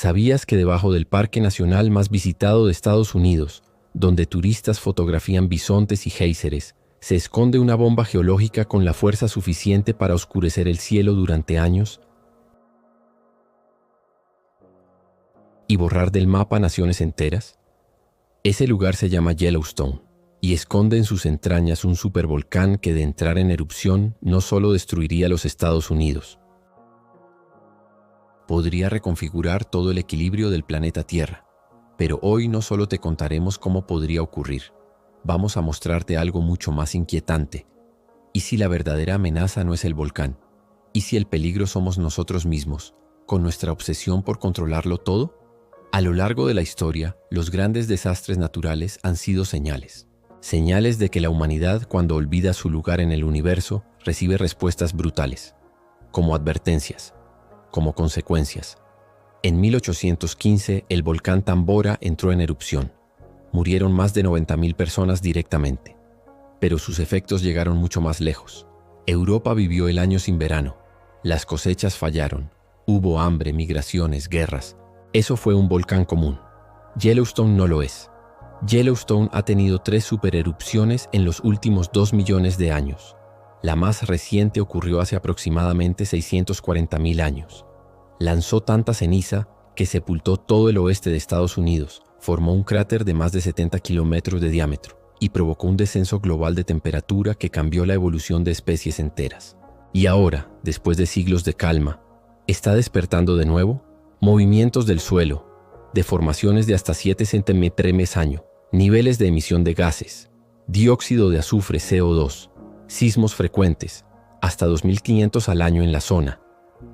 ¿Sabías que debajo del parque nacional más visitado de Estados Unidos, donde turistas fotografían bisontes y géiseres, se esconde una bomba geológica con la fuerza suficiente para oscurecer el cielo durante años y borrar del mapa naciones enteras? Ese lugar se llama Yellowstone y esconde en sus entrañas un supervolcán que de entrar en erupción no solo destruiría los Estados Unidos, podría reconfigurar todo el equilibrio del planeta Tierra. Pero hoy no solo te contaremos cómo podría ocurrir, vamos a mostrarte algo mucho más inquietante. ¿Y si la verdadera amenaza no es el volcán? ¿Y si el peligro somos nosotros mismos, con nuestra obsesión por controlarlo todo? A lo largo de la historia, los grandes desastres naturales han sido señales. Señales de que la humanidad, cuando olvida su lugar en el universo, recibe respuestas brutales, como advertencias, como consecuencias. En 1815, el volcán Tambora entró en erupción. Murieron más de 90.000 personas directamente. Pero sus efectos llegaron mucho más lejos. Europa vivió el año sin verano. Las cosechas fallaron. Hubo hambre, migraciones, guerras. Eso fue un volcán común. Yellowstone no lo es. Yellowstone ha tenido 3 supererupciones en los últimos 2 millones de años. La más reciente ocurrió hace aproximadamente 640.000 años. Lanzó tanta ceniza que sepultó todo el oeste de Estados Unidos, formó un cráter de más de 70 kilómetros de diámetro y provocó un descenso global de temperatura que cambió la evolución de especies enteras. Y ahora, después de siglos de calma, ¿está despertando de nuevo? Movimientos del suelo, deformaciones de hasta 7 centímetros año, niveles de emisión de gases, dióxido de azufre CO2, sismos frecuentes, hasta 2.500 al año en la zona.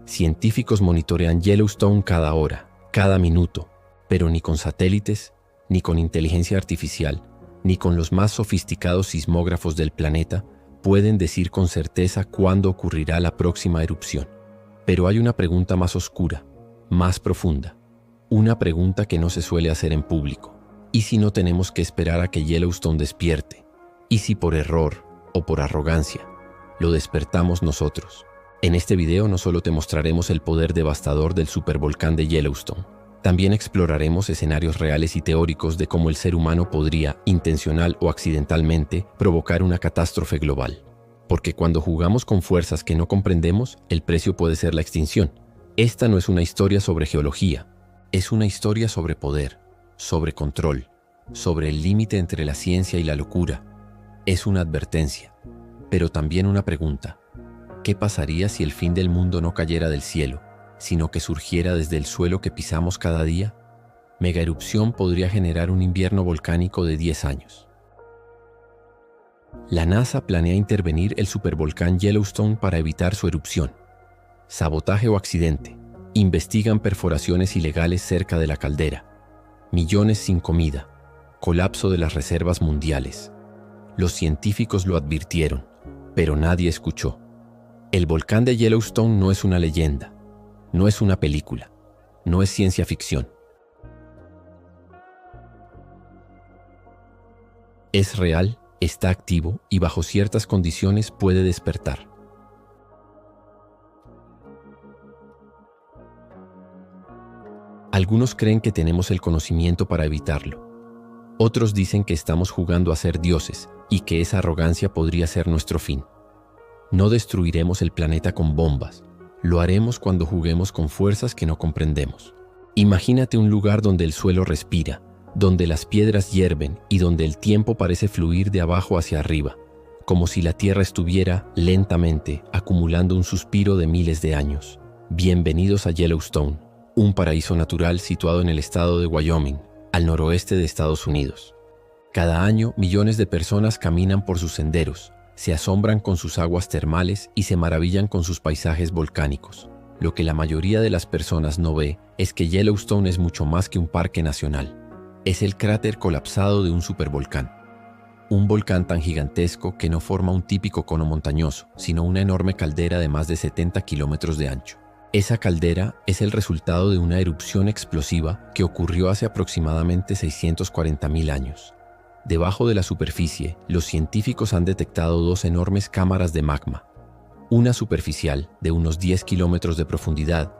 Científicos monitorean Yellowstone cada hora, cada minuto, pero ni con satélites, ni con inteligencia artificial, ni con los más sofisticados sismógrafos del planeta pueden decir con certeza cuándo ocurrirá la próxima erupción. Pero hay una pregunta más oscura, más profunda, una pregunta que no se suele hacer en público. ¿Y si no tenemos que esperar a que Yellowstone despierte? ¿Y si por error o por arrogancia lo despertamos nosotros? En este video no solo te mostraremos el poder devastador del supervolcán de Yellowstone, también exploraremos escenarios reales y teóricos de cómo el ser humano podría, intencional o accidentalmente, provocar una catástrofe global. Porque cuando jugamos con fuerzas que no comprendemos, el precio puede ser la extinción. Esta no es una historia sobre geología, es una historia sobre poder, sobre control, sobre el límite entre la ciencia y la locura. Es una advertencia, pero también una pregunta. ¿Qué pasaría si el fin del mundo no cayera del cielo, sino que surgiera desde el suelo que pisamos cada día? Megaerupción podría generar un invierno volcánico de 10 años. La NASA planea intervenir el supervolcán Yellowstone para evitar su erupción. Sabotaje o accidente. Investigan perforaciones ilegales cerca de la caldera. Millones sin comida. Colapso de las reservas mundiales. Los científicos lo advirtieron, pero nadie escuchó. El volcán de Yellowstone no es una leyenda, no es una película, no es ciencia ficción. Es real, está activo y bajo ciertas condiciones puede despertar. Algunos creen que tenemos el conocimiento para evitarlo. Otros dicen que estamos jugando a ser dioses y que esa arrogancia podría ser nuestro fin. No destruiremos el planeta con bombas. Lo haremos cuando juguemos con fuerzas que no comprendemos. Imagínate un lugar donde el suelo respira, donde las piedras hierven y donde el tiempo parece fluir de abajo hacia arriba, como si la Tierra estuviera, lentamente, acumulando un suspiro de miles de años. Bienvenidos a Yellowstone, un paraíso natural situado en el estado de Wyoming, al noroeste de Estados Unidos. Cada año, millones de personas caminan por sus senderos, se asombran con sus aguas termales y se maravillan con sus paisajes volcánicos. Lo que la mayoría de las personas no ve es que Yellowstone es mucho más que un parque nacional. Es el cráter colapsado de un supervolcán. Un volcán tan gigantesco que no forma un típico cono montañoso, sino una enorme caldera de más de 70 kilómetros de ancho. Esa caldera es el resultado de una erupción explosiva que ocurrió hace aproximadamente 640.000 años. Debajo de la superficie, los científicos han detectado 2 enormes cámaras de magma, una superficial de unos 10 kilómetros de profundidad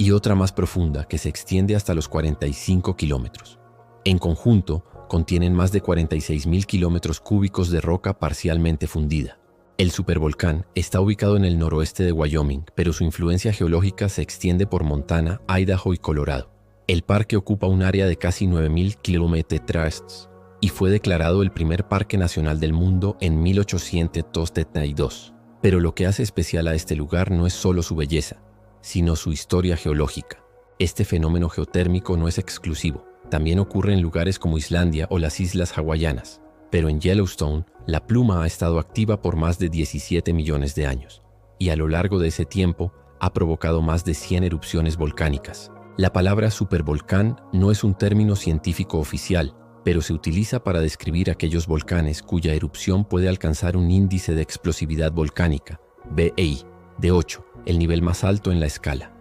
y otra más profunda que se extiende hasta los 45 kilómetros. En conjunto, contienen más de 46.000 kilómetros cúbicos de roca parcialmente fundida. El supervolcán está ubicado en el noroeste de Wyoming, pero su influencia geológica se extiende por Montana, Idaho y Colorado. El parque ocupa un área de casi 9.000 kilómetros y fue declarado el primer parque nacional del mundo en 1872. Pero lo que hace especial a este lugar no es solo su belleza, sino su historia geológica. Este fenómeno geotérmico no es exclusivo. También ocurre en lugares como Islandia o las islas hawaianas. Pero en Yellowstone, la pluma ha estado activa por más de 17 millones de años, y a lo largo de ese tiempo ha provocado más de 100 erupciones volcánicas. La palabra supervolcán no es un término científico oficial, pero se utiliza para describir aquellos volcanes cuya erupción puede alcanzar un índice de explosividad volcánica, BEI, de 8, el nivel más alto en la escala.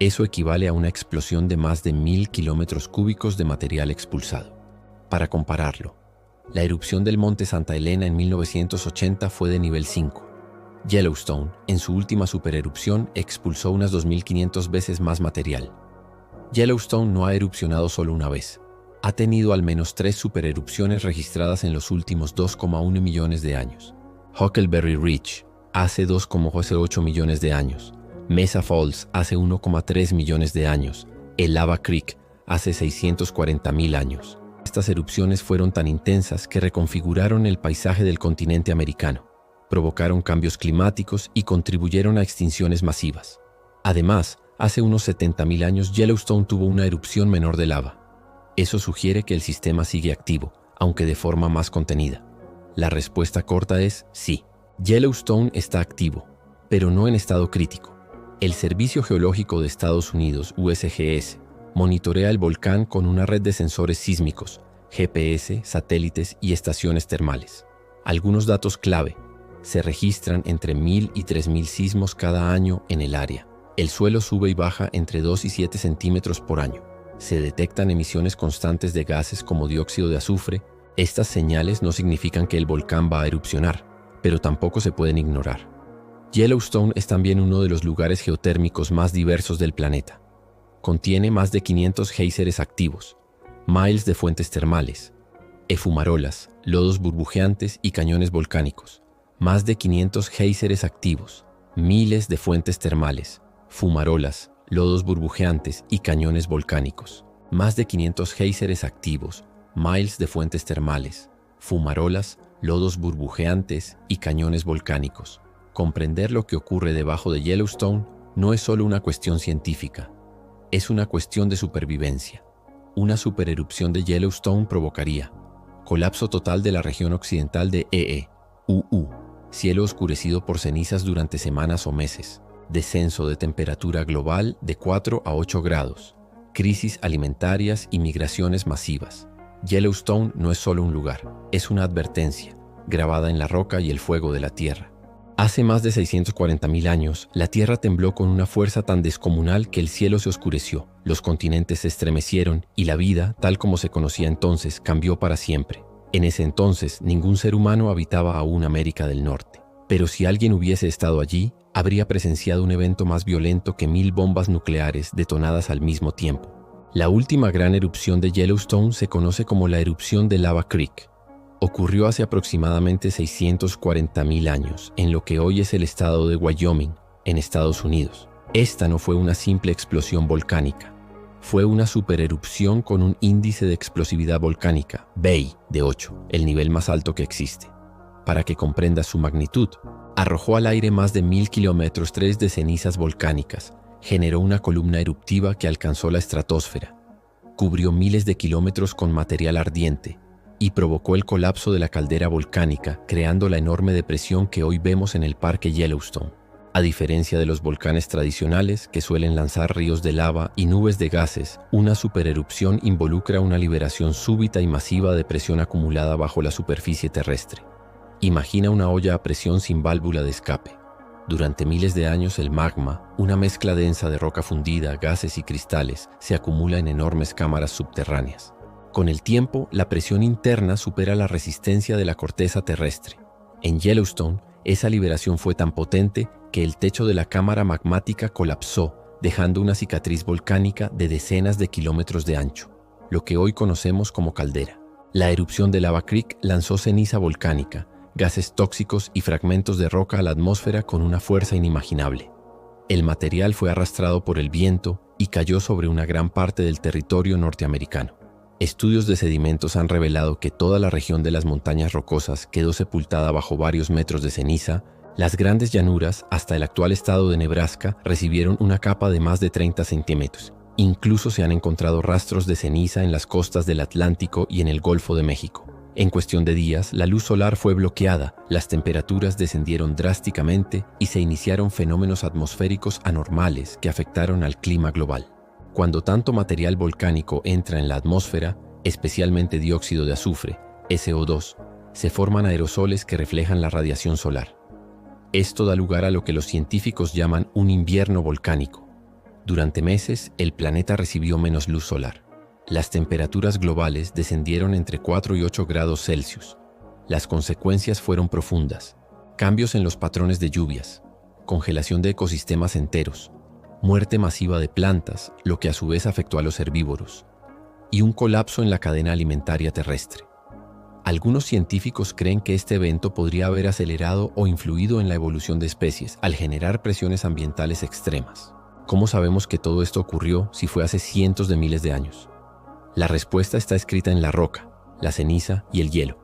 Eso equivale a una explosión de más de 1.000 kilómetros cúbicos de material expulsado. Para compararlo, la erupción del monte Santa Elena en 1980 fue de nivel 5. Yellowstone, en su última supererupción, expulsó unas 2.500 veces más material. Yellowstone no ha erupcionado solo una vez. Ha tenido al menos 3 supererupciones registradas en los últimos 2,1 millones de años. Huckleberry Ridge, hace 2,08 millones de años. Mesa Falls, hace 1,3 millones de años. El Lava Creek, hace 640.000 años. Estas erupciones fueron tan intensas que reconfiguraron el paisaje del continente americano, provocaron cambios climáticos y contribuyeron a extinciones masivas. Además, hace unos 70.000 años Yellowstone tuvo una erupción menor de lava. Eso sugiere que el sistema sigue activo, aunque de forma más contenida. La respuesta corta es sí. Yellowstone está activo, pero no en estado crítico. El Servicio Geológico de Estados Unidos, USGS, monitorea el volcán con una red de sensores sísmicos, GPS, satélites y estaciones termales. Algunos datos clave: se registran entre 1.000 y 3.000 sismos cada año en el área. El suelo sube y baja entre 2 y 7 centímetros por año. Se detectan emisiones constantes de gases como dióxido de azufre. Estas señales no significan que el volcán va a erupcionar, pero tampoco se pueden ignorar. Yellowstone es también uno de los lugares geotérmicos más diversos del planeta. Contiene más de 500 géiseres activos, miles de fuentes termales, fumarolas, lodos burbujeantes y cañones volcánicos. Más de 500 géiseres activos, miles de fuentes termales, fumarolas, lodos burbujeantes y cañones volcánicos. Más de 500 géiseres activos, miles de fuentes termales, fumarolas, lodos burbujeantes y cañones volcánicos. Comprender lo que ocurre debajo de Yellowstone no es solo una cuestión científica, es una cuestión de supervivencia. Una supererupción de Yellowstone provocaría colapso total de la región occidental de UU, cielo oscurecido por cenizas durante semanas o meses, descenso de temperatura global de 4 a 8 grados, crisis alimentarias y migraciones masivas. Yellowstone no es solo un lugar, es una advertencia, grabada en la roca y el fuego de la tierra. Hace más de 640.000 años, la Tierra tembló con una fuerza tan descomunal que el cielo se oscureció, los continentes se estremecieron y la vida, tal como se conocía entonces, cambió para siempre. En ese entonces, ningún ser humano habitaba aún América del Norte. Pero si alguien hubiese estado allí, habría presenciado un evento más violento que 1.000 bombas nucleares detonadas al mismo tiempo. La última gran erupción de Yellowstone se conoce como la erupción de Lava Creek. Ocurrió hace aproximadamente 640.000 años, en lo que hoy es el estado de Wyoming, en Estados Unidos. Esta no fue una simple explosión volcánica. Fue una supererupción con un índice de explosividad volcánica, BEI, de 8, el nivel más alto que existe. Para que comprenda su magnitud, arrojó al aire más de 1.000 kilómetros de cenizas volcánicas, generó una columna eruptiva que alcanzó la estratosfera, cubrió miles de kilómetros con material ardiente, y provocó el colapso de la caldera volcánica, creando la enorme depresión que hoy vemos en el parque Yellowstone. A diferencia de los volcanes tradicionales, que suelen lanzar ríos de lava y nubes de gases, una supererupción involucra una liberación súbita y masiva de presión acumulada bajo la superficie terrestre. Imagina una olla a presión sin válvula de escape. Durante miles de años el magma, una mezcla densa de roca fundida, gases y cristales, se acumula en enormes cámaras subterráneas. Con el tiempo, la presión interna supera la resistencia de la corteza terrestre. En Yellowstone, esa liberación fue tan potente que el techo de la cámara magmática colapsó, dejando una cicatriz volcánica de decenas de kilómetros de ancho, lo que hoy conocemos como caldera. La erupción de Lava Creek lanzó ceniza volcánica, gases tóxicos y fragmentos de roca a la atmósfera con una fuerza inimaginable. El material fue arrastrado por el viento y cayó sobre una gran parte del territorio norteamericano. Estudios de sedimentos han revelado que toda la región de las montañas rocosas quedó sepultada bajo varios metros de ceniza. Las grandes llanuras, hasta el actual estado de Nebraska, recibieron una capa de más de 30 centímetros. Incluso se han encontrado rastros de ceniza en las costas del Atlántico y en el Golfo de México. En cuestión de días, la luz solar fue bloqueada, las temperaturas descendieron drásticamente y se iniciaron fenómenos atmosféricos anormales que afectaron al clima global. Cuando tanto material volcánico entra en la atmósfera, especialmente dióxido de azufre, SO2, se forman aerosoles que reflejan la radiación solar. Esto da lugar a lo que los científicos llaman un invierno volcánico. Durante meses, el planeta recibió menos luz solar. Las temperaturas globales descendieron entre 4 y 8 grados Celsius. Las consecuencias fueron profundas. Cambios en los patrones de lluvias, congelación de ecosistemas enteros, muerte masiva de plantas, lo que a su vez afectó a los herbívoros, y un colapso en la cadena alimentaria terrestre. Algunos científicos creen que este evento podría haber acelerado o influido en la evolución de especies al generar presiones ambientales extremas. ¿Cómo sabemos que todo esto ocurrió si fue hace cientos de miles de años? La respuesta está escrita en la roca, la ceniza y el hielo.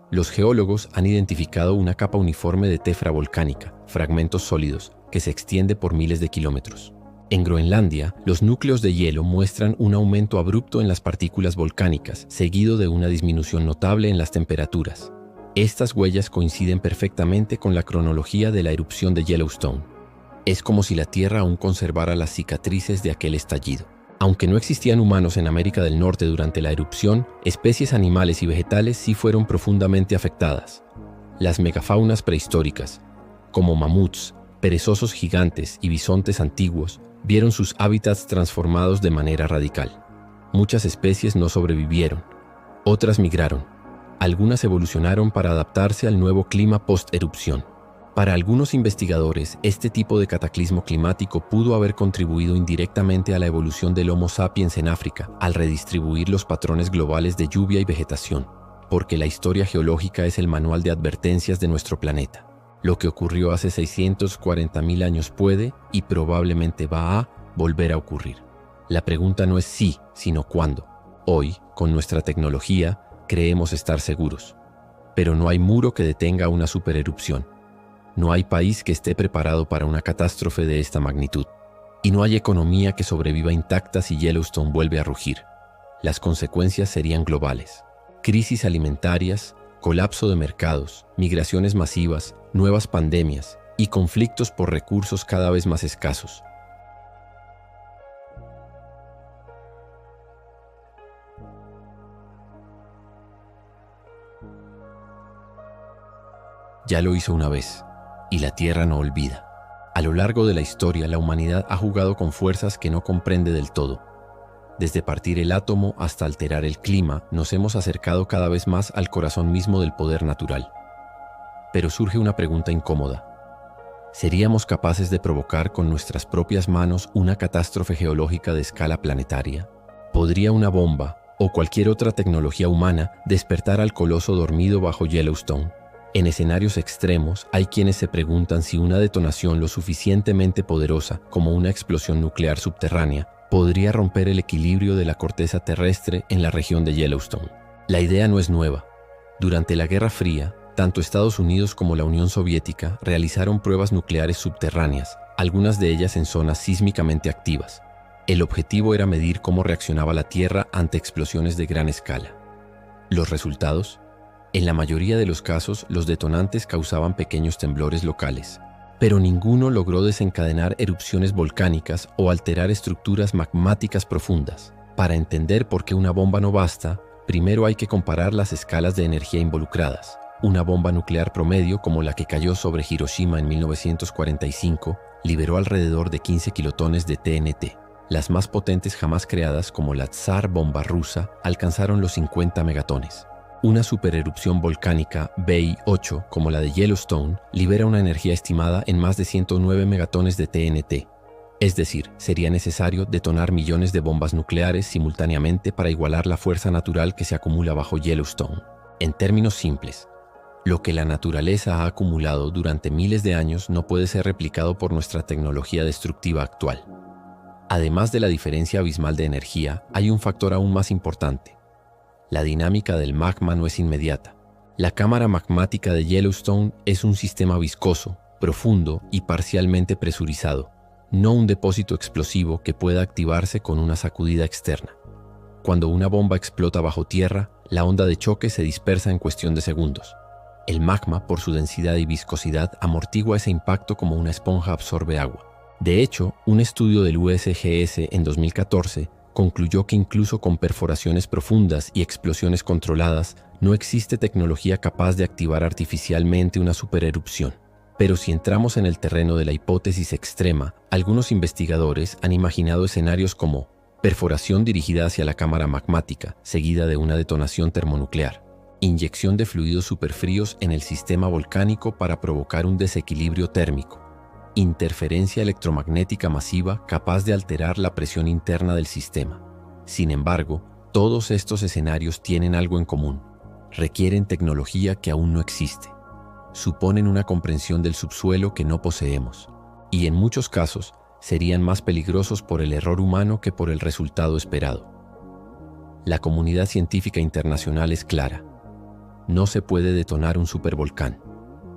Los geólogos han identificado una capa uniforme de tefra volcánica, fragmentos sólidos, que se extiende por miles de kilómetros. En Groenlandia, los núcleos de hielo muestran un aumento abrupto en las partículas volcánicas, seguido de una disminución notable en las temperaturas. Estas huellas coinciden perfectamente con la cronología de la erupción de Yellowstone. Es como si la Tierra aún conservara las cicatrices de aquel estallido. Aunque no existían humanos en América del Norte durante la erupción, especies animales y vegetales sí fueron profundamente afectadas. Las megafaunas prehistóricas, como mamuts, perezosos gigantes y bisontes antiguos, vieron sus hábitats transformados de manera radical. Muchas especies no sobrevivieron, otras migraron. Algunas evolucionaron para adaptarse al nuevo clima post-erupción. Para algunos investigadores, este tipo de cataclismo climático pudo haber contribuido indirectamente a la evolución del Homo sapiens en África, al redistribuir los patrones globales de lluvia y vegetación, porque la historia geológica es el manual de advertencias de nuestro planeta. Lo que ocurrió hace 640.000 años puede y probablemente va a volver a ocurrir. La pregunta no es si, sino cuándo. Hoy, con nuestra tecnología, creemos estar seguros. Pero no hay muro que detenga una supererupción. No hay país que esté preparado para una catástrofe de esta magnitud. Y no hay economía que sobreviva intacta si Yellowstone vuelve a rugir. Las consecuencias serían globales. Crisis alimentarias, colapso de mercados, migraciones masivas, nuevas pandemias y conflictos por recursos cada vez más escasos. Ya lo hizo una vez. Y la Tierra no olvida. A lo largo de la historia, la humanidad ha jugado con fuerzas que no comprende del todo. Desde partir el átomo hasta alterar el clima, nos hemos acercado cada vez más al corazón mismo del poder natural. Pero surge una pregunta incómoda. ¿Seríamos capaces de provocar con nuestras propias manos una catástrofe geológica de escala planetaria? ¿Podría una bomba o cualquier otra tecnología humana despertar al coloso dormido bajo Yellowstone? En escenarios extremos, hay quienes se preguntan si una detonación lo suficientemente poderosa, como una explosión nuclear subterránea, podría romper el equilibrio de la corteza terrestre en la región de Yellowstone. La idea no es nueva. Durante la Guerra Fría, tanto Estados Unidos como la Unión Soviética realizaron pruebas nucleares subterráneas, algunas de ellas en zonas sísmicamente activas. El objetivo era medir cómo reaccionaba la Tierra ante explosiones de gran escala. ¿Los resultados? En la mayoría de los casos, los detonantes causaban pequeños temblores locales, pero ninguno logró desencadenar erupciones volcánicas o alterar estructuras magmáticas profundas. Para entender por qué una bomba no basta, primero hay que comparar las escalas de energía involucradas. Una bomba nuclear promedio, como la que cayó sobre Hiroshima en 1945, liberó alrededor de 15 kilotones de TNT. Las más potentes jamás creadas, como la Tsar bomba rusa, alcanzaron los 50 megatones. Una supererupción volcánica BI-8, como la de Yellowstone, libera una energía estimada en más de 109 megatones de TNT. Es decir, sería necesario detonar millones de bombas nucleares simultáneamente para igualar la fuerza natural que se acumula bajo Yellowstone. En términos simples, lo que la naturaleza ha acumulado durante miles de años no puede ser replicado por nuestra tecnología destructiva actual. Además de la diferencia abismal de energía, hay un factor aún más importante. La dinámica del magma no es inmediata. La cámara magmática de Yellowstone es un sistema viscoso, profundo y parcialmente presurizado, no un depósito explosivo que pueda activarse con una sacudida externa. Cuando una bomba explota bajo tierra, la onda de choque se dispersa en cuestión de segundos. El magma, por su densidad y viscosidad, amortigua ese impacto como una esponja absorbe agua. De hecho, un estudio del USGS en 2014 concluyó que incluso con perforaciones profundas y explosiones controladas, no existe tecnología capaz de activar artificialmente una supererupción. Pero si entramos en el terreno de la hipótesis extrema, algunos investigadores han imaginado escenarios como perforación dirigida hacia la cámara magmática, seguida de una detonación termonuclear, inyección de fluidos superfríos en el sistema volcánico para provocar un desequilibrio térmico, interferencia electromagnética masiva capaz de alterar la presión interna del sistema. Sin embargo, todos estos escenarios tienen algo en común. Requieren tecnología que aún no existe. Suponen una comprensión del subsuelo que no poseemos, y en muchos casos serían más peligrosos por el error humano que por el resultado esperado. La comunidad científica internacional es clara. No se puede detonar un supervolcán.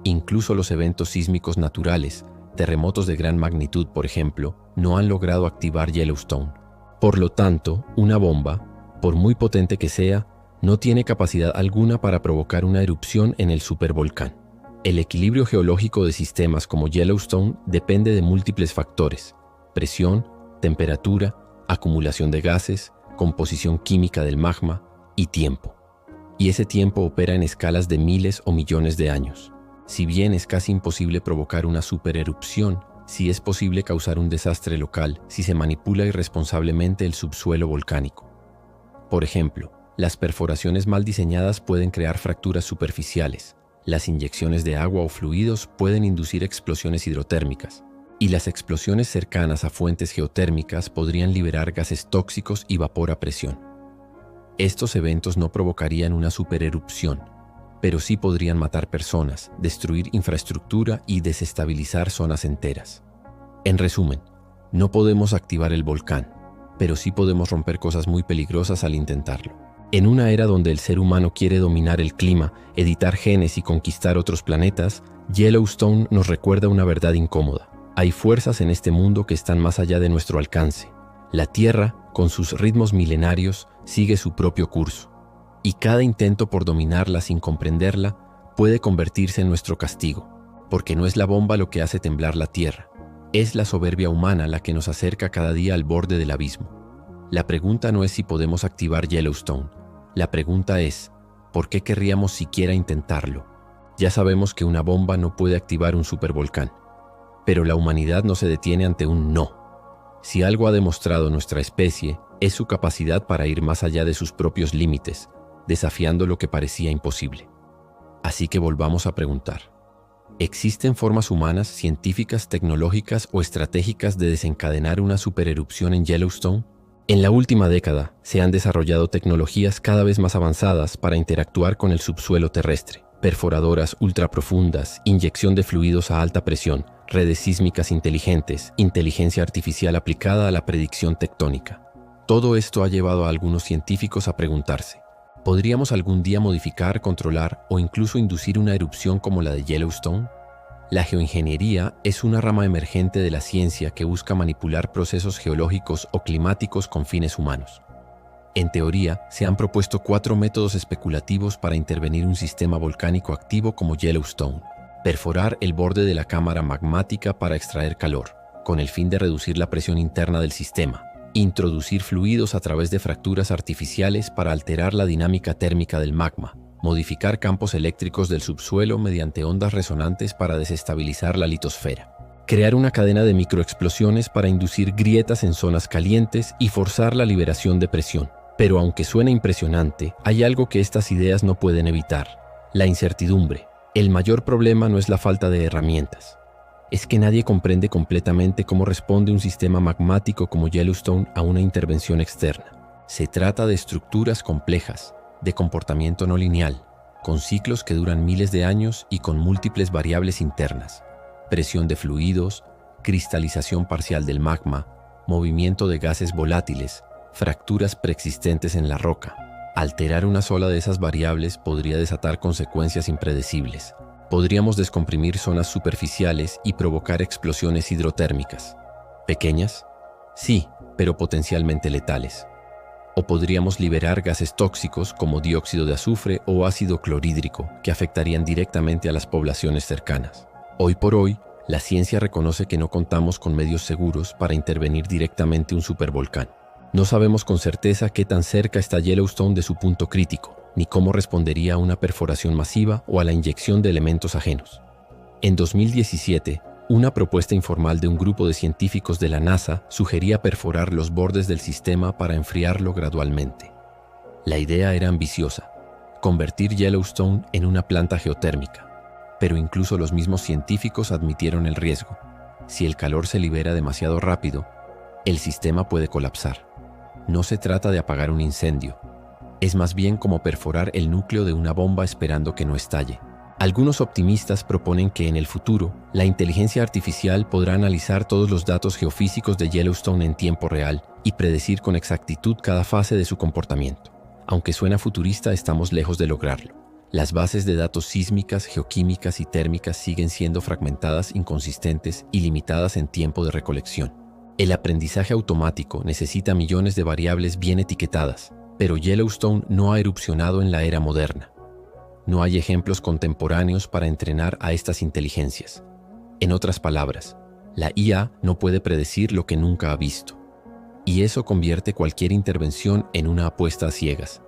Incluso los eventos sísmicos naturales, terremotos de gran magnitud, por ejemplo, no han logrado activar Yellowstone. Por lo tanto, una bomba, por muy potente que sea, no tiene capacidad alguna para provocar una erupción en el supervolcán. El equilibrio geológico de sistemas como Yellowstone depende de múltiples factores: presión, temperatura, acumulación de gases, composición química del magma y tiempo. Y ese tiempo opera en escalas de miles o millones de años. Si bien es casi imposible provocar una supererupción, sí es posible causar un desastre local si se manipula irresponsablemente el subsuelo volcánico. Por ejemplo, las perforaciones mal diseñadas pueden crear fracturas superficiales. Las inyecciones de agua o fluidos pueden inducir explosiones hidrotérmicas, y las explosiones cercanas a fuentes geotérmicas podrían liberar gases tóxicos y vapor a presión. Estos eventos no provocarían una supererupción, pero sí podrían matar personas, destruir infraestructura y desestabilizar zonas enteras. En resumen, no podemos activar el volcán, pero sí podemos romper cosas muy peligrosas al intentarlo. En una era donde el ser humano quiere dominar el clima, editar genes y conquistar otros planetas, Yellowstone nos recuerda una verdad incómoda. Hay fuerzas en este mundo que están más allá de nuestro alcance. La Tierra, con sus ritmos milenarios, sigue su propio curso. Y cada intento por dominarla sin comprenderla puede convertirse en nuestro castigo, porque no es la bomba lo que hace temblar la Tierra. Es la soberbia humana la que nos acerca cada día al borde del abismo. La pregunta no es si podemos activar Yellowstone. La pregunta es, ¿por qué querríamos siquiera intentarlo? Ya sabemos que una bomba no puede activar un supervolcán, pero la humanidad no se detiene ante un no. Si algo ha demostrado nuestra especie, es su capacidad para ir más allá de sus propios límites, desafiando lo que parecía imposible. Así que volvamos a preguntar, ¿existen formas humanas, científicas, tecnológicas o estratégicas de desencadenar una supererupción en Yellowstone? En la última década se han desarrollado tecnologías cada vez más avanzadas para interactuar con el subsuelo terrestre. Perforadoras ultraprofundas, inyección de fluidos a alta presión, redes sísmicas inteligentes, inteligencia artificial aplicada a la predicción tectónica. Todo esto ha llevado a algunos científicos a preguntarse, ¿podríamos algún día modificar, controlar o incluso inducir una erupción como la de Yellowstone? La geoingeniería es una rama emergente de la ciencia que busca manipular procesos geológicos o climáticos con fines humanos. En teoría, se han propuesto 4 métodos especulativos para intervenir un sistema volcánico activo como Yellowstone. Perforar el borde de la cámara magmática para extraer calor, con el fin de reducir la presión interna del sistema. Introducir fluidos a través de fracturas artificiales para alterar la dinámica térmica del magma. Modificar campos eléctricos del subsuelo mediante ondas resonantes para desestabilizar la litosfera. Crear una cadena de microexplosiones para inducir grietas en zonas calientes y forzar la liberación de presión. Pero aunque suena impresionante, hay algo que estas ideas no pueden evitar: la incertidumbre. El mayor problema no es la falta de herramientas. es que nadie comprende completamente cómo responde un sistema magmático como Yellowstone a una intervención externa. Se trata de estructuras complejas, de comportamiento no lineal, con ciclos que duran miles de años y con múltiples variables internas: presión de fluidos, cristalización parcial del magma, movimiento de gases volátiles, fracturas preexistentes en la roca. Alterar una sola de esas variables podría desatar consecuencias impredecibles. Podríamos descomprimir zonas superficiales y provocar explosiones hidrotérmicas. ¿Pequeñas? Sí, pero potencialmente letales. O podríamos liberar gases tóxicos como dióxido de azufre o ácido clorhídrico que afectarían directamente a las poblaciones cercanas. Hoy por hoy, la ciencia reconoce que no contamos con medios seguros para intervenir directamente un supervolcán. No sabemos con certeza qué tan cerca está Yellowstone de su punto crítico, ni cómo respondería a una perforación masiva o a la inyección de elementos ajenos. En 2017, una propuesta informal de un grupo de científicos de la NASA sugería perforar los bordes del sistema para enfriarlo gradualmente. La idea era ambiciosa: convertir Yellowstone en una planta geotérmica. Pero incluso los mismos científicos admitieron el riesgo. Si el calor se libera demasiado rápido, el sistema puede colapsar. No se trata de apagar un incendio. Es más bien como perforar el núcleo de una bomba esperando que no estalle. Algunos optimistas proponen que en el futuro, la inteligencia artificial podrá analizar todos los datos geofísicos de Yellowstone en tiempo real y predecir con exactitud cada fase de su comportamiento. Aunque suena futurista, estamos lejos de lograrlo. Las bases de datos sísmicas, geoquímicas y térmicas siguen siendo fragmentadas, inconsistentes y limitadas en tiempo de recolección. El aprendizaje automático necesita millones de variables bien etiquetadas, pero Yellowstone no ha erupcionado en la era moderna. No hay ejemplos contemporáneos para entrenar a estas inteligencias. En otras palabras, la IA no puede predecir lo que nunca ha visto. Y eso convierte cualquier intervención en una apuesta a ciegas.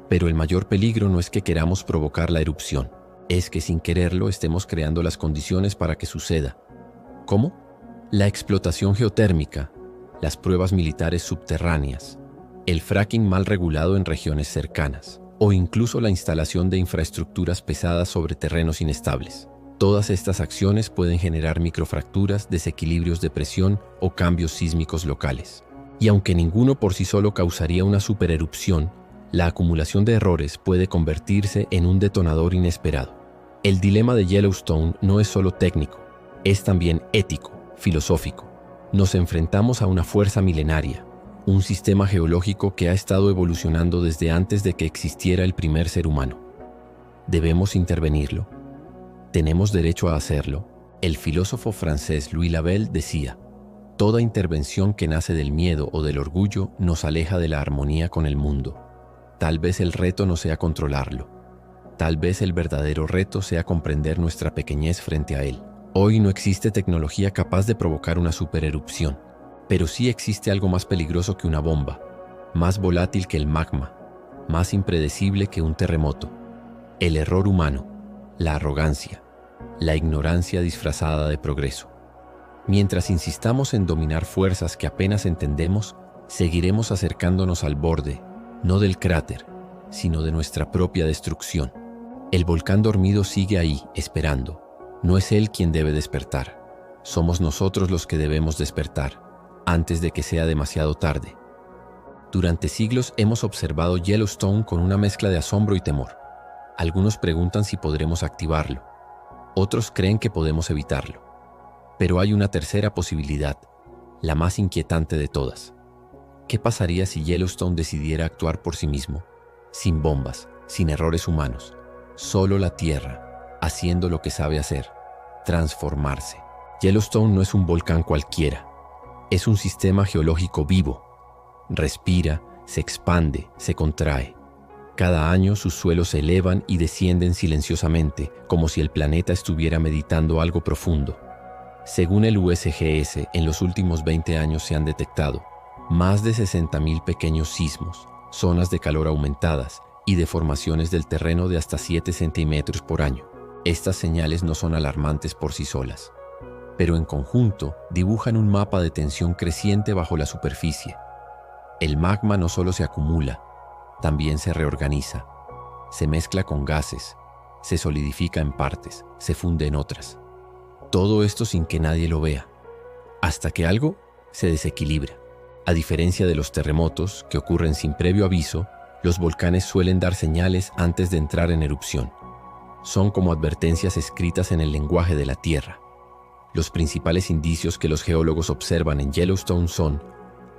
Pero el mayor peligro no es que queramos provocar la erupción, es que sin quererlo estemos creando las condiciones para que suceda. ¿Cómo? La explotación geotérmica, las pruebas militares subterráneas, el fracking mal regulado en regiones cercanas, o incluso la instalación de infraestructuras pesadas sobre terrenos inestables. Todas estas acciones pueden generar microfracturas, desequilibrios de presión o cambios sísmicos locales. Y aunque ninguno por sí solo causaría una supererupción, la acumulación de errores puede convertirse en un detonador inesperado. El dilema de Yellowstone no es solo técnico, es también ético, filosófico. Nos enfrentamos a una fuerza milenaria, un sistema geológico que ha estado evolucionando desde antes de que existiera el primer ser humano. ¿Debemos intervenirlo? ¿Tenemos derecho a hacerlo? El filósofo francés Louis Labelle decía: toda intervención que nace del miedo o del orgullo nos aleja de la armonía con el mundo. Tal vez el reto no sea controlarlo. Tal vez el verdadero reto sea comprender nuestra pequeñez frente a él. Hoy no existe tecnología capaz de provocar una supererupción, pero sí existe algo más peligroso que una bomba, más volátil que el magma, más impredecible que un terremoto: el error humano, la arrogancia, la ignorancia disfrazada de progreso. Mientras insistamos en dominar fuerzas que apenas entendemos, seguiremos acercándonos al borde, no del cráter, sino de nuestra propia destrucción. El volcán dormido sigue ahí, esperando. No es él quien debe despertar. Somos nosotros los que debemos despertar, antes de que sea demasiado tarde. Durante siglos hemos observado Yellowstone con una mezcla de asombro y temor. Algunos preguntan si podremos activarlo. Otros creen que podemos evitarlo. Pero hay una tercera posibilidad, la más inquietante de todas. ¿Qué pasaría si Yellowstone decidiera actuar por sí mismo? Sin bombas, sin errores humanos. Solo la Tierra, haciendo lo que sabe hacer: transformarse. Yellowstone no es un volcán cualquiera. Es un sistema geológico vivo. Respira, se expande, se contrae. Cada año sus suelos se elevan y descienden silenciosamente, como si el planeta estuviera meditando algo profundo. Según el USGS, en los últimos 20 años se han detectado más de 60,000 pequeños sismos, zonas de calor aumentadas y deformaciones del terreno de hasta 7 centímetros por año. Estas señales no son alarmantes por sí solas, pero en conjunto dibujan un mapa de tensión creciente bajo la superficie. El magma no solo se acumula, también se reorganiza, se mezcla con gases, se solidifica en partes, se funde en otras. Todo esto sin que nadie lo vea, hasta que algo se desequilibra. A diferencia de los terremotos, que ocurren sin previo aviso, los volcanes suelen dar señales antes de entrar en erupción. Son como advertencias escritas en el lenguaje de la Tierra. Los principales indicios que los geólogos observan en Yellowstone son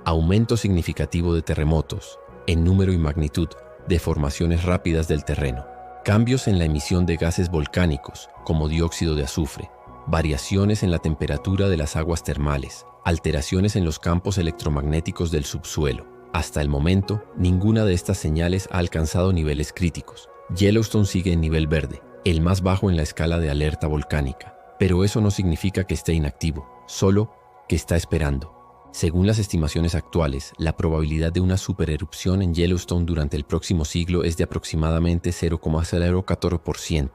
aumento significativo de terremotos, en número y magnitud, deformaciones rápidas del terreno, cambios en la emisión de gases volcánicos, como dióxido de azufre, variaciones en la temperatura de las aguas termales, alteraciones en los campos electromagnéticos del subsuelo. Hasta el momento, ninguna de estas señales ha alcanzado niveles críticos. Yellowstone sigue en nivel verde, el más bajo en la escala de alerta volcánica. Pero eso no significa que esté inactivo, solo que está esperando. Según las estimaciones actuales, la probabilidad de una supererupción en Yellowstone durante el próximo siglo es de aproximadamente 0,014%.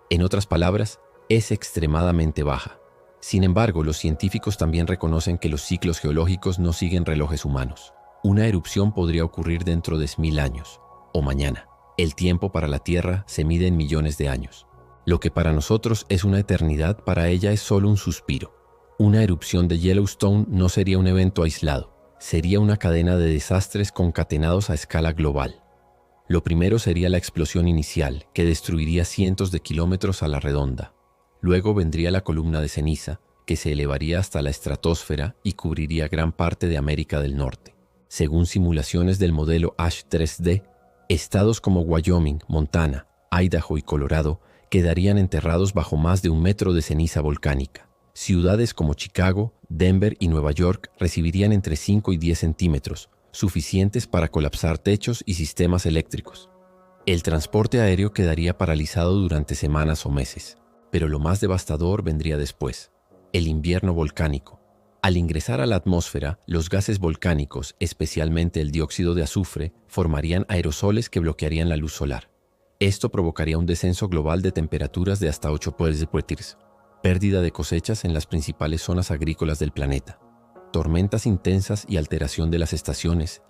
En otras palabras, es extremadamente baja. Sin embargo, los científicos también reconocen que los ciclos geológicos no siguen relojes humanos. Una erupción podría ocurrir dentro de 1000 años, o mañana. El tiempo para la Tierra se mide en millones de años. Lo que para nosotros es una eternidad, para ella es solo un suspiro. Una erupción de Yellowstone no sería un evento aislado, sería una cadena de desastres concatenados a escala global. Lo primero sería la explosión inicial, que destruiría cientos de kilómetros a la redonda. Luego vendría la columna de ceniza, que se elevaría hasta la estratosfera y cubriría gran parte de América del Norte. Según simulaciones del modelo ASH 3D, estados como Wyoming, Montana, Idaho y Colorado quedarían enterrados bajo más de 1 metro de ceniza volcánica. Ciudades como Chicago, Denver y Nueva York recibirían entre 5 y 10 centímetros, suficientes para colapsar techos y sistemas eléctricos. El transporte aéreo quedaría paralizado durante semanas o meses, pero lo más devastador vendría después: el invierno volcánico. Al ingresar a la atmósfera, los gases volcánicos, especialmente el dióxido de azufre, formarían aerosoles que bloquearían la luz solar. Esto provocaría un descenso global de temperaturas de hasta 8 °C, pérdida de cosechas en las principales zonas agrícolas del planeta, tormentas intensas y alteración de las estaciones,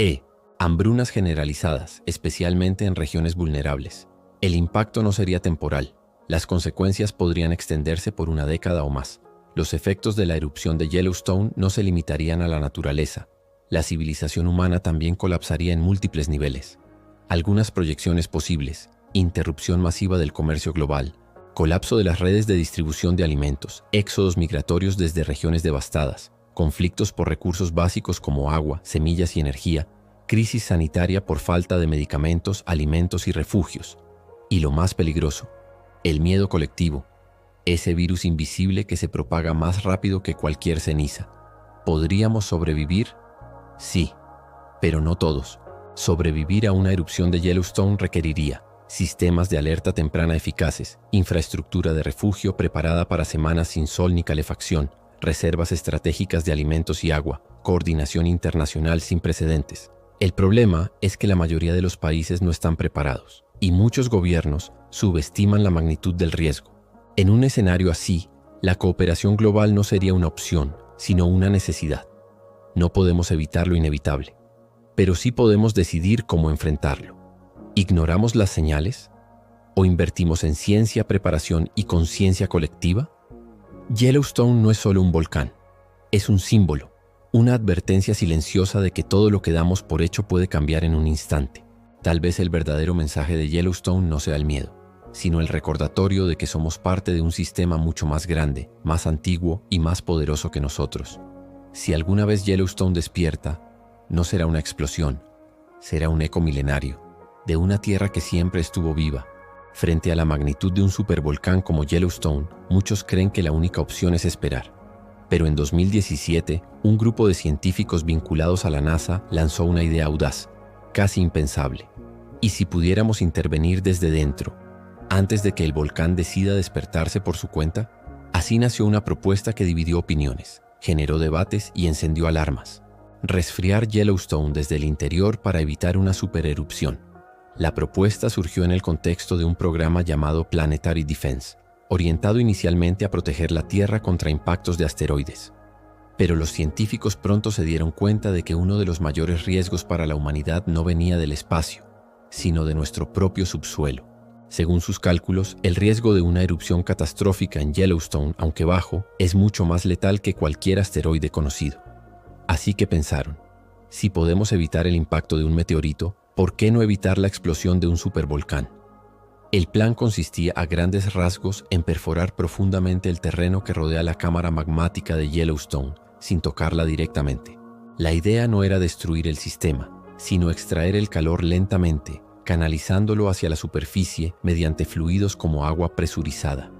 hambrunas generalizadas, especialmente en regiones vulnerables. El impacto no sería temporal. Las consecuencias podrían extenderse por una década o más. Los efectos de la erupción de Yellowstone no se limitarían a la naturaleza. La civilización humana también colapsaría en múltiples niveles. Algunas proyecciones posibles: interrupción masiva del comercio global, colapso de las redes de distribución de alimentos, éxodos migratorios desde regiones devastadas, conflictos por recursos básicos como agua, semillas y energía, crisis sanitaria por falta de medicamentos, alimentos y refugios. Y lo más peligroso, el miedo colectivo, ese virus invisible que se propaga más rápido que cualquier ceniza. ¿Podríamos sobrevivir? Sí, pero no todos. Sobrevivir a una erupción de Yellowstone requeriría sistemas de alerta temprana eficaces, infraestructura de refugio preparada para semanas sin sol ni calefacción, reservas estratégicas de alimentos y agua, coordinación internacional sin precedentes. El problema es que la mayoría de los países no están preparados, y muchos gobiernos subestiman la magnitud del riesgo. En un escenario así, la cooperación global no sería una opción, sino una necesidad. No podemos evitar lo inevitable, pero sí podemos decidir cómo enfrentarlo. ¿Ignoramos las señales? ¿O invertimos en ciencia, preparación y conciencia colectiva? Yellowstone no es solo un volcán, es un símbolo, una advertencia silenciosa de que todo lo que damos por hecho puede cambiar en un instante. Tal vez el verdadero mensaje de Yellowstone no sea el miedo, sino el recordatorio de que somos parte de un sistema mucho más grande, más antiguo y más poderoso que nosotros. Si alguna vez Yellowstone despierta, no será una explosión, será un eco milenario, de una tierra que siempre estuvo viva. Frente a la magnitud de un supervolcán como Yellowstone, muchos creen que la única opción es esperar. Pero en 2017, un grupo de científicos vinculados a la NASA lanzó una idea audaz, casi impensable. ¿Y si pudiéramos intervenir desde dentro, antes de que el volcán decida despertarse por su cuenta? Así nació una propuesta que dividió opiniones, generó debates y encendió alarmas. Resfriar Yellowstone desde el interior para evitar una supererupción. La propuesta surgió en el contexto de un programa llamado Planetary Defense, orientado inicialmente a proteger la Tierra contra impactos de asteroides. Pero los científicos pronto se dieron cuenta de que uno de los mayores riesgos para la humanidad no venía del espacio, sino de nuestro propio subsuelo. Según sus cálculos, el riesgo de una erupción catastrófica en Yellowstone, aunque bajo, es mucho más letal que cualquier asteroide conocido. Así que pensaron, si podemos evitar el impacto de un meteorito, ¿por qué no evitar la explosión de un supervolcán? El plan consistía a grandes rasgos en perforar profundamente el terreno que rodea la cámara magmática de Yellowstone, sin tocarla directamente. La idea no era destruir el sistema, sino extraer el calor lentamente, canalizándolo hacia la superficie mediante fluidos como agua presurizada.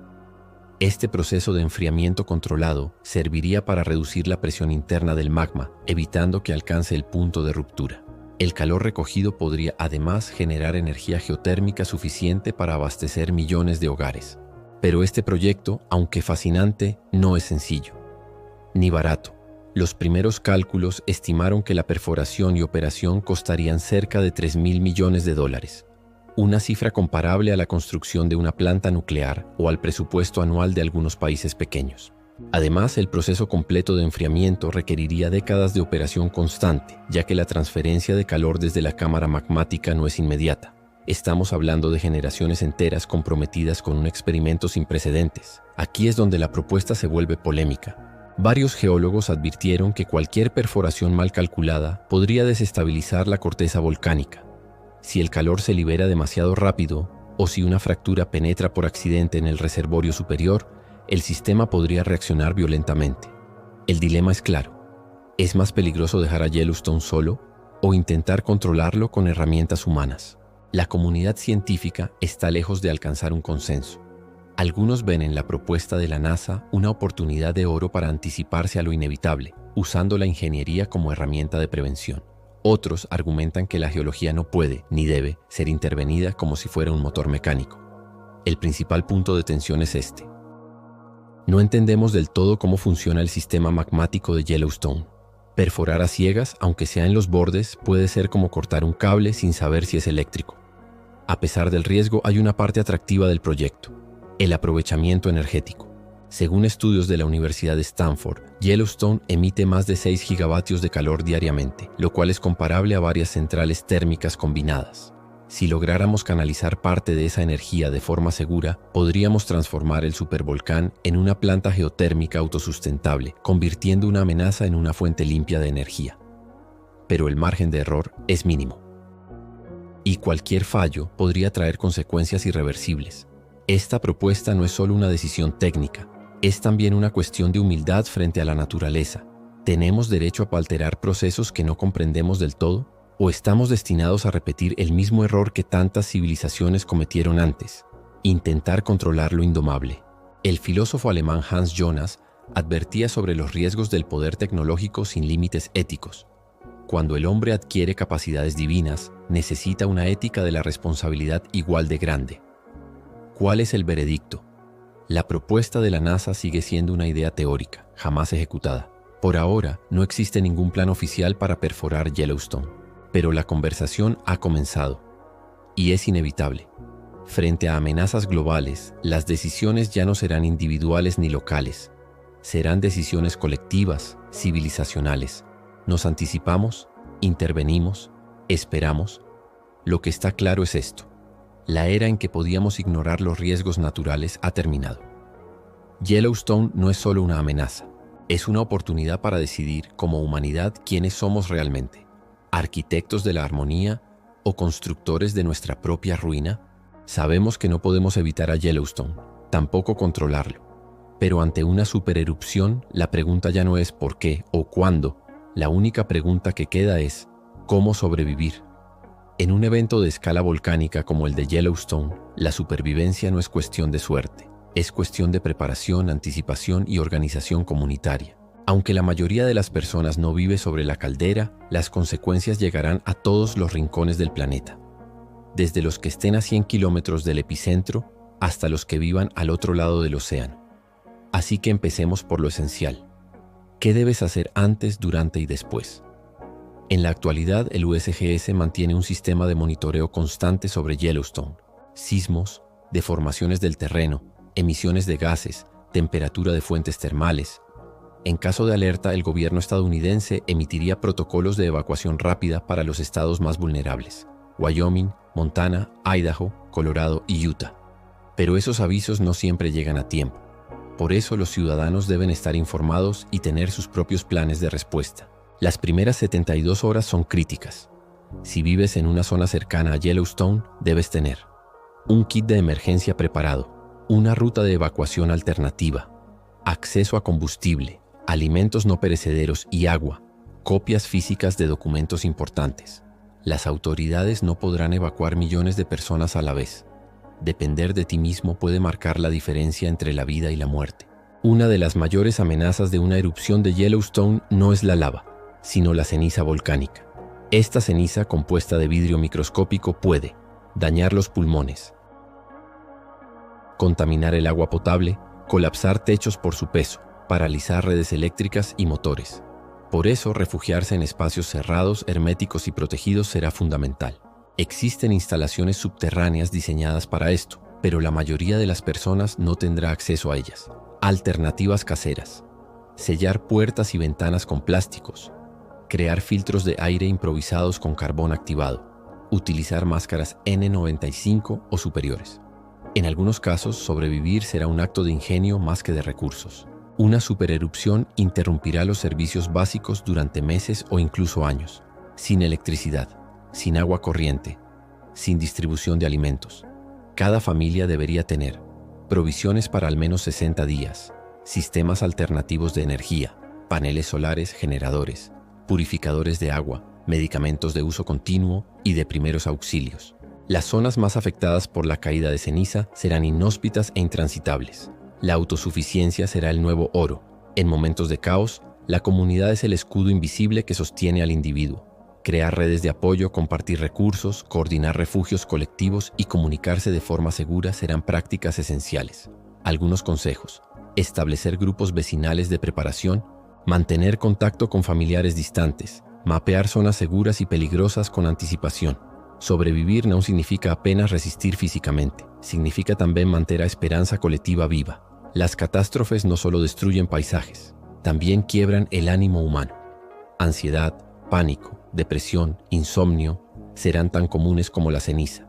Este proceso de enfriamiento controlado serviría para reducir la presión interna del magma, evitando que alcance el punto de ruptura. El calor recogido podría además generar energía geotérmica suficiente para abastecer millones de hogares. Pero este proyecto, aunque fascinante, no es sencillo, ni barato. Los primeros cálculos estimaron que la perforación y operación costarían cerca de $3.000 millones, una cifra comparable a la construcción de una planta nuclear o al presupuesto anual de algunos países pequeños. Además, el proceso completo de enfriamiento requeriría décadas de operación constante, ya que la transferencia de calor desde la cámara magmática no es inmediata. Estamos hablando de generaciones enteras comprometidas con un experimento sin precedentes. Aquí es donde la propuesta se vuelve polémica. Varios geólogos advirtieron que cualquier perforación mal calculada podría desestabilizar la corteza volcánica. Si el calor se libera demasiado rápido o si una fractura penetra por accidente en el reservorio superior, el sistema podría reaccionar violentamente. El dilema es claro. ¿Es más peligroso dejar a Yellowstone solo o intentar controlarlo con herramientas humanas? La comunidad científica está lejos de alcanzar un consenso. Algunos ven en la propuesta de la NASA una oportunidad de oro para anticiparse a lo inevitable, usando la ingeniería como herramienta de prevención. Otros argumentan que la geología no puede, ni debe, ser intervenida como si fuera un motor mecánico. El principal punto de tensión es este. No entendemos del todo cómo funciona el sistema magmático de Yellowstone. Perforar a ciegas, aunque sea en los bordes, puede ser como cortar un cable sin saber si es eléctrico. A pesar del riesgo, hay una parte atractiva del proyecto: el aprovechamiento energético. Según estudios de la Universidad de Stanford, Yellowstone emite más de 6 gigavatios de calor diariamente, lo cual es comparable a varias centrales térmicas combinadas. Si lográramos canalizar parte de esa energía de forma segura, podríamos transformar el supervolcán en una planta geotérmica autosustentable, convirtiendo una amenaza en una fuente limpia de energía. Pero el margen de error es mínimo. Y cualquier fallo podría traer consecuencias irreversibles. Esta propuesta no es solo una decisión técnica, es también una cuestión de humildad frente a la naturaleza. ¿Tenemos derecho a alterar procesos que no comprendemos del todo? ¿O estamos destinados a repetir el mismo error que tantas civilizaciones cometieron antes? Intentar controlar lo indomable. El filósofo alemán Hans Jonas advertía sobre los riesgos del poder tecnológico sin límites éticos. Cuando el hombre adquiere capacidades divinas, necesita una ética de la responsabilidad igual de grande. ¿Cuál es el veredicto? La propuesta de la NASA sigue siendo una idea teórica, jamás ejecutada. Por ahora, no existe ningún plan oficial para perforar Yellowstone, pero la conversación ha comenzado, y es inevitable. Frente a amenazas globales, las decisiones ya no serán individuales ni locales, serán decisiones colectivas, civilizacionales. ¿Nos anticipamos? ¿Intervenimos? ¿Esperamos? Lo que está claro es esto. La era en que podíamos ignorar los riesgos naturales ha terminado. Yellowstone no es solo una amenaza, es una oportunidad para decidir como humanidad quiénes somos realmente, arquitectos de la armonía o constructores de nuestra propia ruina. Sabemos que no podemos evitar a Yellowstone, tampoco controlarlo, pero ante una supererupción la pregunta ya no es por qué o cuándo, la única pregunta que queda es ¿cómo sobrevivir? En un evento de escala volcánica como el de Yellowstone, la supervivencia no es cuestión de suerte, es cuestión de preparación, anticipación y organización comunitaria. Aunque la mayoría de las personas no vive sobre la caldera, las consecuencias llegarán a todos los rincones del planeta, desde los que estén a 100 kilómetros del epicentro hasta los que vivan al otro lado del océano. Así que empecemos por lo esencial. ¿Qué debes hacer antes, durante y después? En la actualidad, el USGS mantiene un sistema de monitoreo constante sobre Yellowstone: sismos, deformaciones del terreno, emisiones de gases, temperatura de fuentes termales. En caso de alerta, el gobierno estadounidense emitiría protocolos de evacuación rápida para los estados más vulnerables: Wyoming, Montana, Idaho Colorado y Utah. Pero esos avisos no siempre llegan a tiempo. Por eso los ciudadanos deben estar informados y tener sus propios planes de respuesta. Las primeras 72 horas son críticas. Si vives en una zona cercana a Yellowstone, debes tener un kit de emergencia preparado, una ruta de evacuación alternativa, acceso a combustible, alimentos no perecederos y agua, copias físicas de documentos importantes. Las autoridades no podrán evacuar millones de personas a la vez. Depender de ti mismo puede marcar la diferencia entre la vida y la muerte. Una de las mayores amenazas de una erupción de Yellowstone no es la lava, sino la ceniza volcánica. Esta ceniza, compuesta de vidrio microscópico, puede dañar los pulmones, contaminar el agua potable, colapsar techos por su peso, paralizar redes eléctricas y motores. Por eso, refugiarse en espacios cerrados, herméticos y protegidos será fundamental. Existen instalaciones subterráneas diseñadas para esto, pero la mayoría de las personas no tendrá acceso a ellas. Alternativas caseras: sellar puertas y ventanas con plásticos, crear filtros de aire improvisados con carbón activado, utilizar máscaras N95 o superiores. En algunos casos, sobrevivir será un acto de ingenio más que de recursos. Una supererupción interrumpirá los servicios básicos durante meses o incluso años, sin electricidad, sin agua corriente, sin distribución de alimentos. Cada familia debería tener provisiones para al menos 60 días, sistemas alternativos de energía, paneles solares, generadores, purificadores de agua, medicamentos de uso continuo y de primeros auxilios. Las zonas más afectadas por la caída de ceniza serán inhóspitas e intransitables. La autosuficiencia será el nuevo oro. En momentos de caos, la comunidad es el escudo invisible que sostiene al individuo. Crear redes de apoyo, compartir recursos, coordinar refugios colectivos y comunicarse de forma segura serán prácticas esenciales. Algunos consejos: establecer grupos vecinales de preparación, mantener contacto con familiares distantes, mapear zonas seguras y peligrosas con anticipación. Sobrevivir no significa apenas resistir físicamente, significa también mantener la esperanza colectiva viva. Las catástrofes no solo destruyen paisajes, también quiebran el ánimo humano. Ansiedad, pánico, depresión, insomnio serán tan comunes como la ceniza.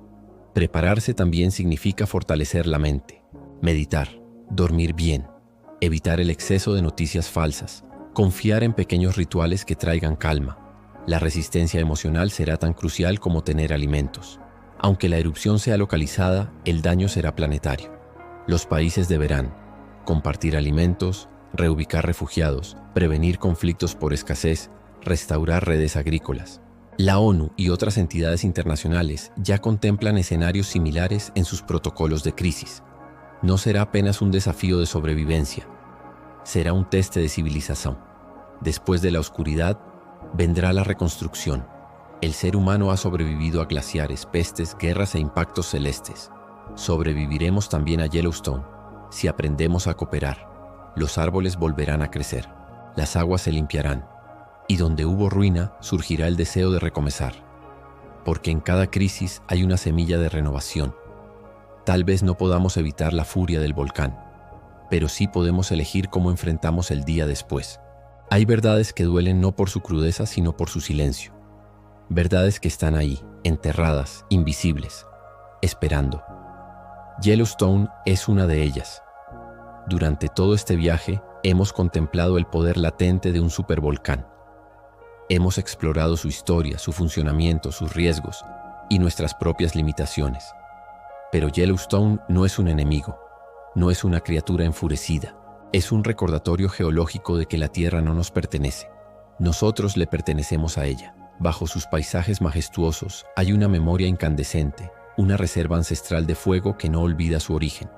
Prepararse también significa fortalecer la mente, meditar, dormir bien, evitar el exceso de noticias falsas, confiar en pequeños rituales que traigan calma. La resistencia emocional será tan crucial como tener alimentos. Aunque la erupción sea localizada, el daño será planetario. Los países deberán compartir alimentos, reubicar refugiados, prevenir conflictos por escasez, restaurar redes agrícolas. La ONU y otras entidades internacionales ya contemplan escenarios similares en sus protocolos de crisis. No será apenas un desafío de sobrevivencia, será un teste de civilización. Después de la oscuridad, vendrá la reconstrucción. El ser humano ha sobrevivido a glaciares, pestes, guerras e impactos celestes. Sobreviviremos también a Yellowstone si aprendemos a cooperar. Los árboles volverán a crecer, las aguas se limpiarán, y donde hubo ruina surgirá el deseo de recomenzar. Porque en cada crisis hay una semilla de renovación. Tal vez no podamos evitar la furia del volcán, pero sí podemos elegir cómo enfrentamos el día después. Hay verdades que duelen no por su crudeza, sino por su silencio. Verdades que están ahí, enterradas, invisibles, esperando. Yellowstone es una de ellas. Durante todo este viaje, hemos contemplado el poder latente de un supervolcán. Hemos explorado su historia, su funcionamiento, sus riesgos y nuestras propias limitaciones. Pero Yellowstone no es un enemigo, no es una criatura enfurecida. Es un recordatorio geológico de que la Tierra no nos pertenece. Nosotros le pertenecemos a ella. Bajo sus paisajes majestuosos hay una memoria incandescente, una reserva ancestral de fuego que no olvida su origen.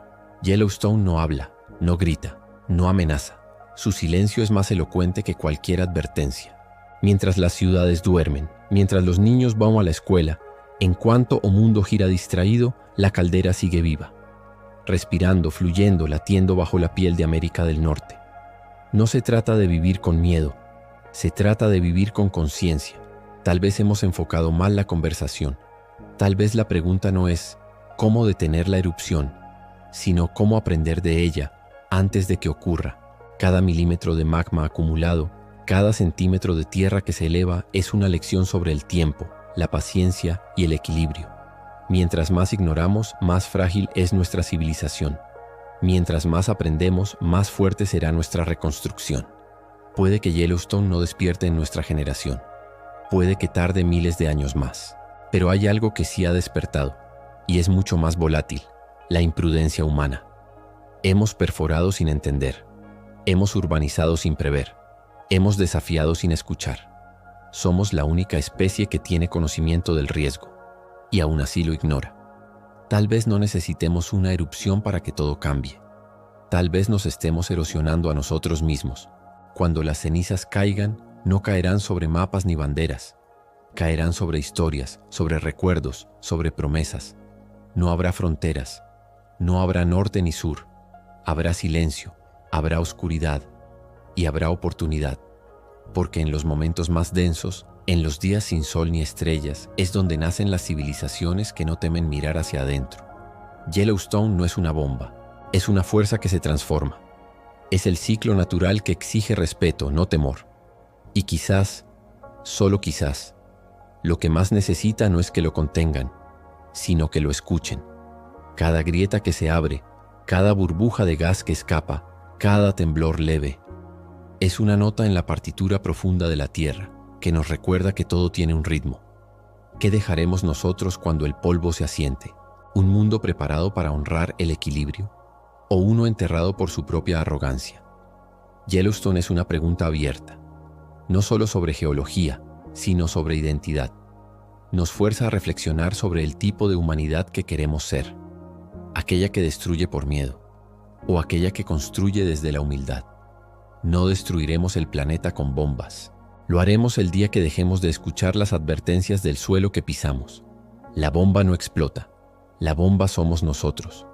Yellowstone no habla, no grita, no amenaza. Su silencio es más elocuente que cualquier advertencia. Mientras las ciudades duermen, mientras los niños van a la escuela, en cuanto o mundo gira distraído, la caldera sigue viva, respirando, fluyendo, latiendo bajo la piel de América del Norte. No se trata de vivir con miedo, se trata de vivir con conciencia. Tal vez hemos enfocado mal la conversación. Tal vez la pregunta no es cómo detener la erupción, sino cómo aprender de ella antes de que ocurra. Cada milímetro de magma acumulado, cada centímetro de tierra que se eleva es una lección sobre el tiempo, la paciencia y el equilibrio. Mientras más ignoramos, más frágil es nuestra civilización. Mientras más aprendemos, más fuerte será nuestra reconstrucción. Puede que Yellowstone no despierte en nuestra generación. Puede que tarde miles de años más. Pero hay algo que sí ha despertado, y es mucho más volátil: la imprudencia humana. Hemos perforado sin entender. Hemos urbanizado sin prever. Hemos desafiado sin escuchar. Somos la única especie que tiene conocimiento del riesgo, y aún así lo ignora. Tal vez no necesitemos una erupción para que todo cambie. Tal vez nos estemos erosionando a nosotros mismos. Cuando las cenizas caigan, no caerán sobre mapas ni banderas. Caerán sobre historias, sobre recuerdos, sobre promesas. No habrá fronteras. No habrá norte ni sur. Habrá silencio, habrá oscuridad y habrá oportunidad. Porque en los momentos más densos, en los días sin sol ni estrellas, es donde nacen las civilizaciones que no temen mirar hacia adentro. Yellowstone no es una bomba, es una fuerza que se transforma. Es el ciclo natural que exige respeto, no temor. Y quizás, solo quizás, lo que más necesita no es que lo contengan, sino que lo escuchen. Cada grieta que se abre, cada burbuja de gas que escapa, cada temblor leve, es una nota en la partitura profunda de la tierra que nos recuerda que todo tiene un ritmo. ¿Qué dejaremos nosotros cuando el polvo se asiente? ¿Un mundo preparado para honrar el equilibrio? ¿O uno enterrado por su propia arrogancia? Yellowstone es una pregunta abierta, no solo sobre geología, sino sobre identidad. Nos fuerza a reflexionar sobre el tipo de humanidad que queremos ser, aquella que destruye por miedo, o aquella que construye desde la humildad. No destruiremos el planeta con bombas. Lo haremos el día que dejemos de escuchar las advertencias del suelo que pisamos. La bomba no explota. La bomba somos nosotros.